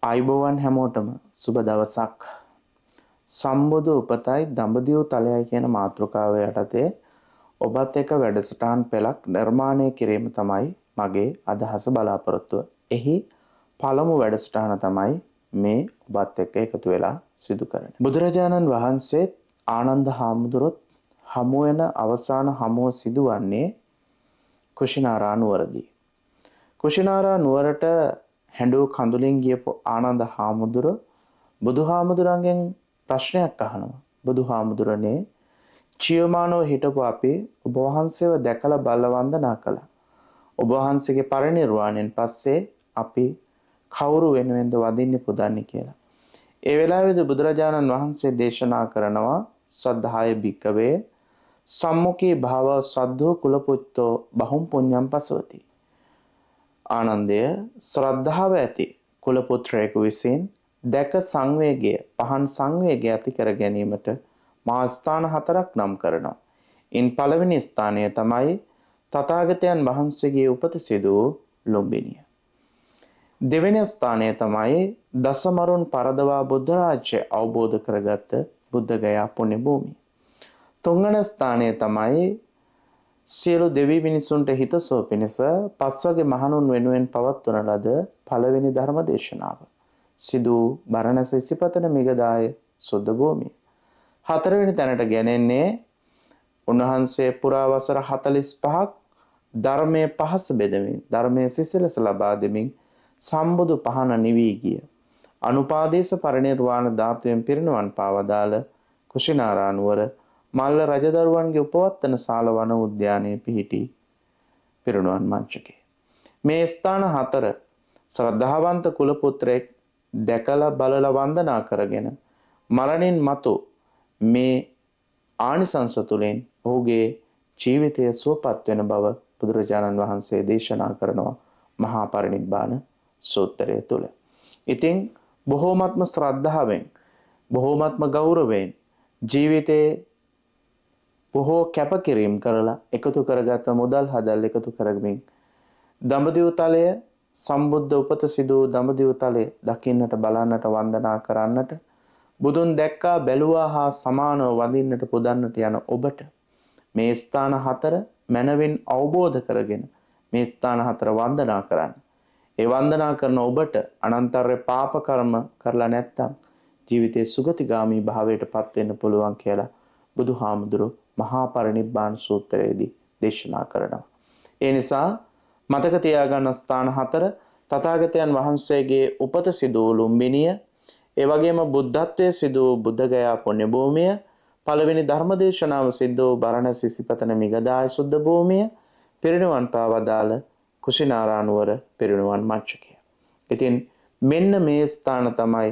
ආයුබෝවන් හැමෝටම සුබ දවසක්. සම්බුදු උපතයි දඹදිව තලයයි කියන මාතෘකාව යටතේ ඔබත් එක්ක වැඩසටහන් පෙළක් නිර්මාණය කිරීම තමයි මගේ අදහස බලාපොරොත්තුව. එහි පළමු වැඩසටහන තමයි මේ ඔබත් එක්ක එකතු වෙලා සිදු කරන්නේ. බුදුරජාණන් වහන්සේ ආනන්ද හාමුදුරුවොත් හමු වෙන අවසාන හමුව සිදුවන්නේ කුෂිනාරා නුවරදී. කුෂිනාරා නුවරට හැඬු කඳුලින් ගියපු ආනන්ද හාමුදුරුව බුදුහාමුදුරන්ගෙන් ප්‍රශ්නයක් අහනවා. බුදුහාමුදුරනේ චියමානෝ හිටපු අපි ඔබ වහන්සේව දැකලා බලලා වන්දනා කළා. ඔබ වහන්සේගේ පරිනිර්වාණයෙන් පස්සේ අපි කවුරු වෙනුවෙන්ද වදින්නේ පුදන්නේ කියලා. ඒ වෙලාවේදී බුදුරජාණන් වහන්සේ දේශනා කරනවා සද්ධාය භික්කවේ සම්මුඛී භාව සද්ධෝ කුලපුත්තෝ බහුම් පුඤ්ඤම් පසවති. ආනන්දය ශ්‍රද්ධාව ඇති කුල පුත්‍රයෙකු විසින් දැක සංවේගය පහන් සංවේගය ඇති කර ගැනීමට මහා ස්ථාන හතරක් නම් කරනවා. ඉන් පළවෙනි ස්ථානය තමයි තථාගතයන් වහන්සේගේ උපත සිදු වූ ලුම්බිනිය. දෙවෙනි ස්ථානය තමයි දසමරුන් පරදවා බුද්ධ රාජ්‍ය අවබෝධ කරගත් බුද්ධගයා පුණ්‍ය භූමිය. තුන්වන ස්ථානය තමයි සියලු දෙවි මිනිසුන්ට හිතසුව පිණිස පස්වගේ මහණුන් වෙනුවෙන් පවත්වන ලද පළවෙනි ධර්ම දේශනාව. සිදු බරණැස ඉසිපතන මිගදාය සුද්ධ භූමිය. හතරවෙනි තැනට ගැනෙන්නේ උන්වහන්සේ පුරා වසර 45ක් ධර්මයේ පහස බෙදමින් ධර්මයේ සිසිලස ලබා දෙමින් සම්බුදු පහන නිවී ගිය අනුපාදේශ පරිනිර්වාණ ධාතුවෙන් පිරිනුවන් පාවදාල කුෂිනාරා නුවර මල්ල රජදරුවන්ගේ උපවත්තන ශාල වන උද්‍යානයේ පිහිටි පිරිනුවන් මංචකේ. මේ ස්ථාන හතර ශ්‍රද්ධාවන්ත කුල පුත්‍රයෙක් දැකලා බලලා වන්දනා කරගෙන මරණින් මතු මේ ආනිසංස තුලින් ඔහුගේ ජීවිතය සුවපත් වෙන බව බුදුරජාණන් වහන්සේ දේශනා කරනවා මහා පරිනිබ්බාන සූත්‍රය තුල. ඉතින් බොහෝමත්ම ශ්‍රද්ධාවෙන් බොහෝමත්ම ගෞරවයෙන් ජීවිතේ බොහෝ කැපකිරීම කරලා එකතු කරගත් මුදල් හදල් එකතු කරගමින් දඹදිව තලය සම්බුද්ධ උපත සිදු දඹදිව තලය දකින්නට බලන්නට වන්දනා කරන්නට බුදුන් දැක්කා බැලුවා හා සමානව වඳින්නට පුදන්නට යන ඔබට මේ ස්ථාන හතර මනවින් අවබෝධ කරගෙන මේ ස්ථාන හතර වන්දනා කරන්න. ඒ වන්දනා කරන ඔබට අනන්තර්ය පාප කර්ම කරලා නැත්නම් ජීවිතයේ සුගතිගාමී භාවයට පත් වෙන්න පුළුවන් කියලා බුදුහාමුදුරුවෝ මහා පරිනිබ්බාන සූත්‍රයේදී දේශනා කරනවා. ඒ නිසා මතක තියාගන්න ස්ථාන හතර තථාගතයන් වහන්සේගේ උපත සිදු වූ ලුම්බිනිය, ඒ වගේම බුද්ධත්වයේ සිදු වූ බුද්ධගයා පුණ්‍ය භූමිය, පළවෙනි ධර්මදේශනාව සිදු වූ බරණැස ඉසිපතන මිගදාය සුද්ධ භූමිය, පිරිනුවන් පාවදාල කුෂිනාරා නුවර පිරිනුවන් මංචකය. ඉතින් මෙන්න මේ ස්ථාන තමයි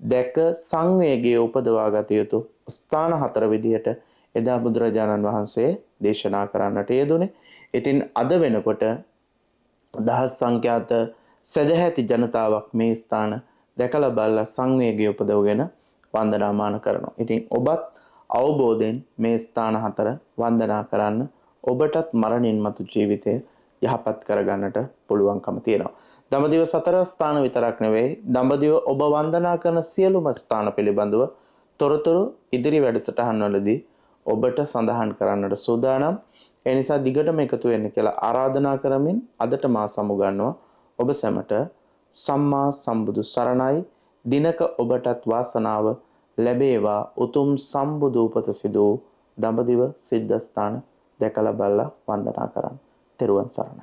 දැක සංවේගයේ උපදවා ගත යුතු ස්ථාන හතර විදිහට එදා බුදුරජාණන් වහන්සේ දේශනා කරන්නට යෙදුනේ. ඉතින් අද වෙනකොට දහස් සංඛ්‍යාත සදැහැති ජනතාවක් මේ ස්ථාන දැකලා බලලා සංවේගය උපදවගෙන වන්දනාමාන කරනවා. ඉතින් ඔබත් අවබෝධයෙන් මේ ස්ථාන හතර වන්දනා කරන්න ඔබටත් මරණින් මතු ජීවිතය යහපත් කරගන්නට පුළුවන්කම තියෙනවා. දඹදිව සතර ස්ථාන විතරක් නෙවෙයි දඹදිව ඔබ වන්දනා කරන සියලුම ස්ථාන පිළිබඳව තොරතුරු ඉදිරි වැඩසටහන් වලදී ඔබට සඳහන් කරන්නට සූදානම්. ඒ නිසා දිගටම එකතු වෙන්න කියලා ආරාධනා කරමින් අදට මා සමුගන්නවා. ඔබ සැමට සම්මා සම්බුදු සරණයි. දිනක ඔබටත් වාසනාව ලැබේවා උතුම් සම්බුදු උපත සිදු දඹදිව සිද්ධාස්ථාන දැකලා බලලා වන්දනා කරන්න. තෙරුවන් සරණයි.